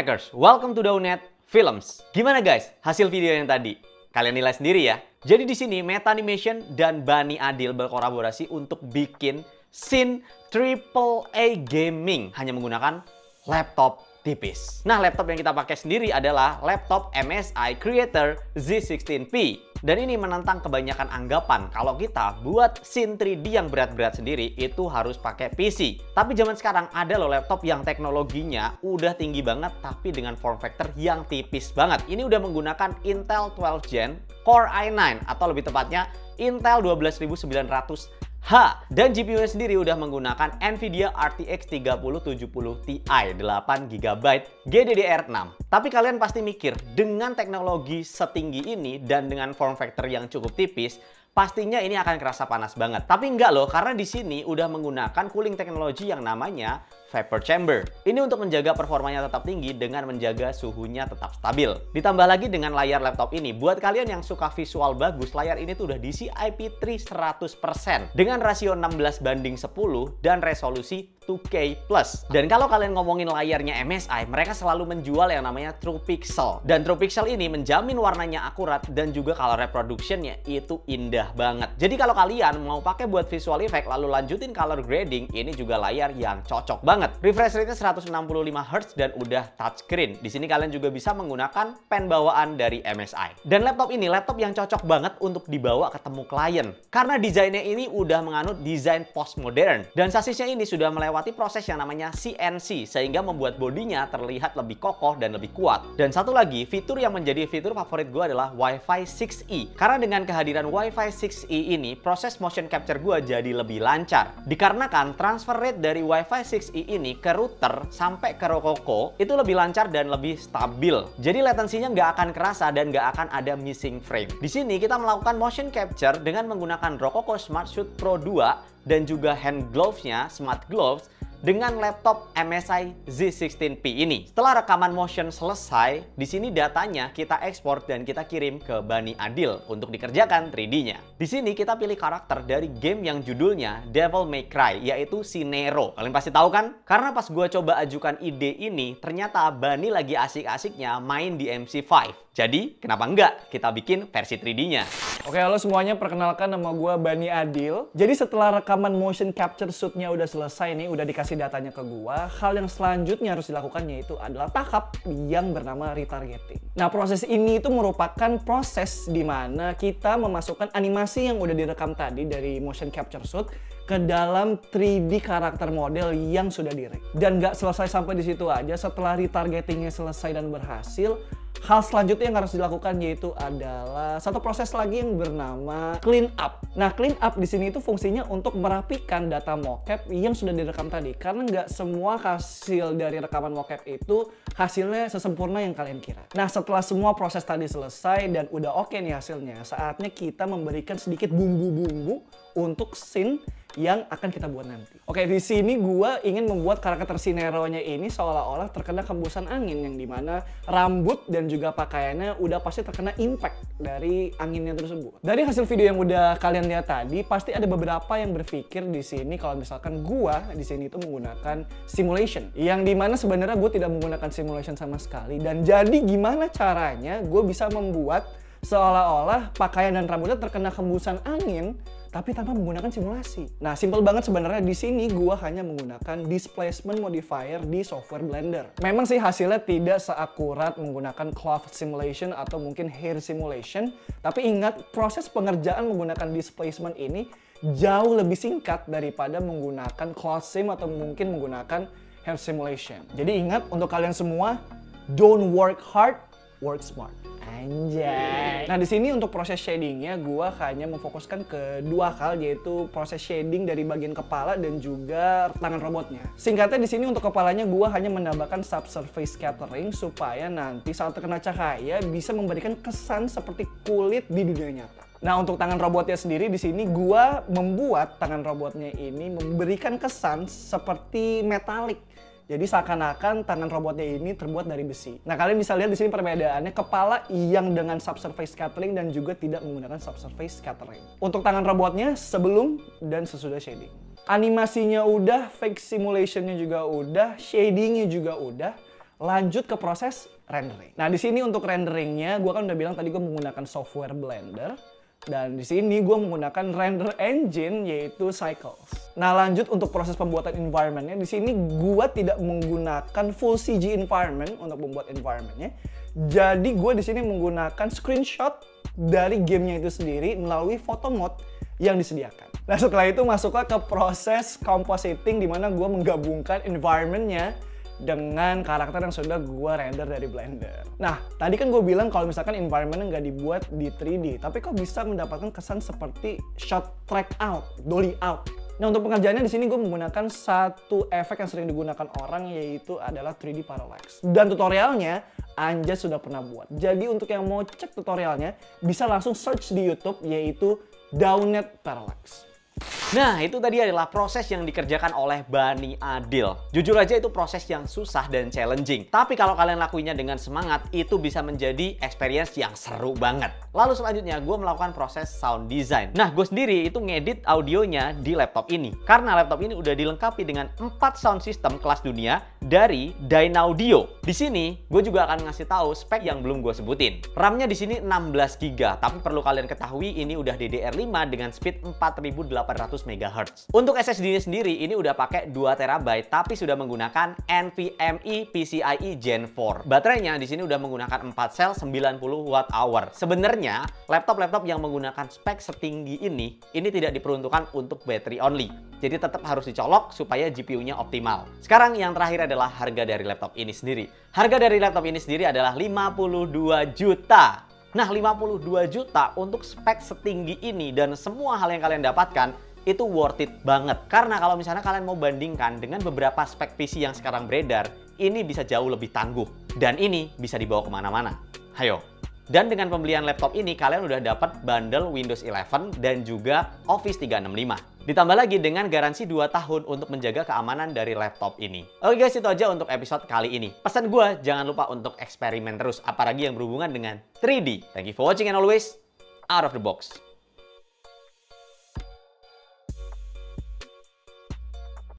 Filmmakers, welcome to Doughnut Films. Gimana guys, hasil video yang tadi? Kalian nilai sendiri ya. Jadi di sini Meta Animation dan Bani Adil berkolaborasi untuk bikin scene AAA gaming hanya menggunakan laptop tipis. Nah, laptop yang kita pakai sendiri adalah laptop MSI Creator Z16P. Dan ini menentang kebanyakan anggapan kalau kita buat scene 3D yang berat-berat sendiri itu harus pakai PC. Tapi zaman sekarang ada loh laptop yang teknologinya udah tinggi banget tapi dengan form factor yang tipis banget. Ini udah menggunakan Intel 12 Gen Core i9 atau lebih tepatnya Intel 12900H, dan GPU-nya sendiri udah menggunakan Nvidia RTX 3070 Ti 8GB GDDR6. Tapi kalian pasti mikir, dengan teknologi setinggi ini dan dengan form factor yang cukup tipis, pastinya ini akan kerasa panas banget. Tapi enggak loh, karena di sini udah menggunakan cooling teknologi yang namanya vapor chamber. Ini untuk menjaga performanya tetap tinggi dengan menjaga suhunya tetap stabil. Ditambah lagi dengan layar laptop ini, buat kalian yang suka visual bagus, layar ini tuh udah DCI-P3 100% dengan rasio 16:10 dan resolusi 2K+. Dan kalau kalian ngomongin layarnya MSI, mereka selalu menjual yang namanya True Pixel. Dan True Pixel ini menjamin warnanya akurat dan juga color reproduction-nya itu indah banget. Jadi kalau kalian mau pakai buat visual effect lalu lanjutin color grading, ini juga layar yang cocok banget. Refresh rate-nya 165 Hz dan udah touchscreen. Di sini kalian juga bisa menggunakan pen bawaan dari MSI. Dan laptop ini laptop yang cocok banget untuk dibawa ketemu klien. Karena desainnya ini udah menganut desain postmodern. Dan sasisnya ini sudah melewati proses yang namanya CNC sehingga membuat bodinya terlihat lebih kokoh dan lebih kuat. Dan satu lagi, fitur yang menjadi fitur favorit gue adalah Wi-Fi 6E. Karena dengan kehadiran Wi-Fi 6E ini, proses motion capture gue jadi lebih lancar. Dikarenakan transfer rate dari Wi-Fi 6E ini ke router sampai ke Rokoko itu lebih lancar dan lebih stabil. Jadi latensinya nggak akan kerasa dan nggak akan ada missing frame. Di sini kita melakukan motion capture dengan menggunakan Rokoko Smart Shoot Pro 2 dan juga hand gloves-nya, smart gloves, dengan laptop MSI Z16P ini. Setelah rekaman motion selesai, di sini datanya kita ekspor dan kita kirim ke Bani Adil untuk dikerjakan 3D-nya. Di sini kita pilih karakter dari game yang judulnya Devil May Cry, yaitu si Nero. Kalian pasti tahu kan? Karena pas gue coba ajukan ide ini, ternyata Bani lagi asik-asiknya main di MC5. Jadi, kenapa enggak kita bikin versi 3D-nya? Oke, halo semuanya, perkenalkan nama gue Bani Adil. Jadi setelah rekaman motion capture shoot-nya udah selesai nih, udah dikasih datanya ke gue, hal yang selanjutnya harus dilakukan yaitu adalah tahap yang bernama retargeting. Nah, proses ini itu merupakan proses di mana kita memasukkan animasi yang udah direkam tadi dari motion capture shoot ke dalam 3D karakter model yang sudah direct. Dan nggak selesai sampai di situ aja, setelah retargetingnya selesai dan berhasil, hal selanjutnya yang harus dilakukan yaitu adalah satu proses lagi yang bernama clean up. Nah, clean up di sini itu fungsinya untuk merapikan data mocap yang sudah direkam tadi. Karena nggak semua hasil dari rekaman mocap itu hasilnya sesempurna yang kalian kira. Nah, setelah semua proses tadi selesai dan udah oke nih hasilnya, saatnya kita memberikan sedikit bumbu-bumbu untuk scene yang akan kita buat nanti. Oke, di sini gua ingin membuat karakter si Nero-nya ini seolah-olah terkena hembusan angin, yang dimana rambut dan juga pakaiannya udah pasti terkena impact dari anginnya tersebut. Dari hasil video yang udah kalian lihat tadi, pasti ada beberapa yang berpikir di sini kalau misalkan gua di sini itu menggunakan simulation, yang dimana sebenarnya gue tidak menggunakan simulation sama sekali. Dan jadi gimana caranya gue bisa membuat seolah-olah pakaian dan rambutnya terkena hembusan angin tapi tanpa menggunakan simulasi. Nah, simple banget sebenarnya. Di sini gua hanya menggunakan displacement modifier di software Blender. Memang sih hasilnya tidak seakurat menggunakan cloth simulation atau mungkin hair simulation, tapi ingat, proses pengerjaan menggunakan displacement ini jauh lebih singkat daripada menggunakan cloth sim atau mungkin menggunakan hair simulation. Jadi ingat, untuk kalian semua, don't work hard, work smart. Anjay. Nah, di sini untuk proses shadingnya gua hanya memfokuskan ke dua hal, yaitu proses shading dari bagian kepala dan juga tangan robotnya. Singkatnya di sini untuk kepalanya gua hanya menambahkan subsurface scattering supaya nanti saat terkena cahaya bisa memberikan kesan seperti kulit di dunia nyata. Nah, untuk tangan robotnya sendiri di sini gua membuat tangan robotnya ini memberikan kesan seperti metalik. Jadi seakan-akan tangan robotnya ini terbuat dari besi. Nah, kalian bisa lihat di sini perbedaannya, kepala yang dengan subsurface scattering dan juga tidak menggunakan subsurface scattering. Untuk tangan robotnya sebelum dan sesudah shading. Animasinya udah, fake simulationnya juga udah, shadingnya juga udah. lanjut ke proses rendering. Nah, di sini untuk renderingnya, gue kan udah bilang tadi gue menggunakan software Blender. Dan di sini gue menggunakan render engine yaitu Cycles. Nah, lanjut untuk proses pembuatan environment-nya. Di sini gue tidak menggunakan full CG environment untuk membuat environment-nya. Jadi gue di sini menggunakan screenshot dari gamenya itu sendiri melalui photo mode yang disediakan. Nah, setelah itu masuklah ke proses compositing di mana gue menggabungkan environment-nya dengan karakter yang sudah gue render dari Blender. Nah, tadi kan gue bilang kalau misalkan environment nggak dibuat di 3D, tapi kok bisa mendapatkan kesan seperti shot track out, dolly out. Nah, untuk pengerjaannya di sini gue menggunakan satu efek yang sering digunakan orang, yaitu adalah 3D parallax. Dan tutorialnya Anjas sudah pernah buat. Jadi untuk yang mau cek tutorialnya, bisa langsung search di YouTube, yaitu Downed Parallax. Nah, itu tadi adalah proses yang dikerjakan oleh Bani Adil. Jujur aja itu proses yang susah dan challenging. Tapi kalau kalian lakuinnya dengan semangat, itu bisa menjadi experience yang seru banget. Lalu selanjutnya, gue melakukan proses sound design. Nah, gue sendiri itu ngedit audionya di laptop ini. Karena laptop ini udah dilengkapi dengan 4 sound system kelas dunia dari Dynaudio. Di sini, gue juga akan ngasih tahu spek yang belum gue sebutin. RAM-nya di sini 16 GB, tapi perlu kalian ketahui ini udah DDR5 dengan speed 4800 MHz. Untuk SSD-nya sendiri ini udah pakai 2 TB tapi sudah menggunakan NVMe PCIe Gen 4. Baterainya di sini udah menggunakan 4 sel 90 Wh. Sebenarnya laptop-laptop yang menggunakan spek setinggi ini tidak diperuntukkan untuk battery only. Jadi tetap harus dicolok supaya GPU-nya optimal. Sekarang yang terakhir adalah harga dari laptop ini sendiri. Harga dari laptop ini sendiri adalah 52 juta. Nah, 52 juta untuk spek setinggi ini dan semua hal yang kalian dapatkan itu worth it banget. Karena kalau misalnya kalian mau bandingkan dengan beberapa spek PC yang sekarang beredar, ini bisa jauh lebih tangguh. Dan ini bisa dibawa kemana-mana. Hayo. Dan dengan pembelian laptop ini, kalian udah dapat bundle Windows 11 dan juga Office 365. Ditambah lagi dengan garansi 2 tahun untuk menjaga keamanan dari laptop ini. Oke guys, itu aja untuk episode kali ini. Pesan gue, jangan lupa untuk eksperimen terus, apalagi yang berhubungan dengan 3D. Thank you for watching and always out of the box.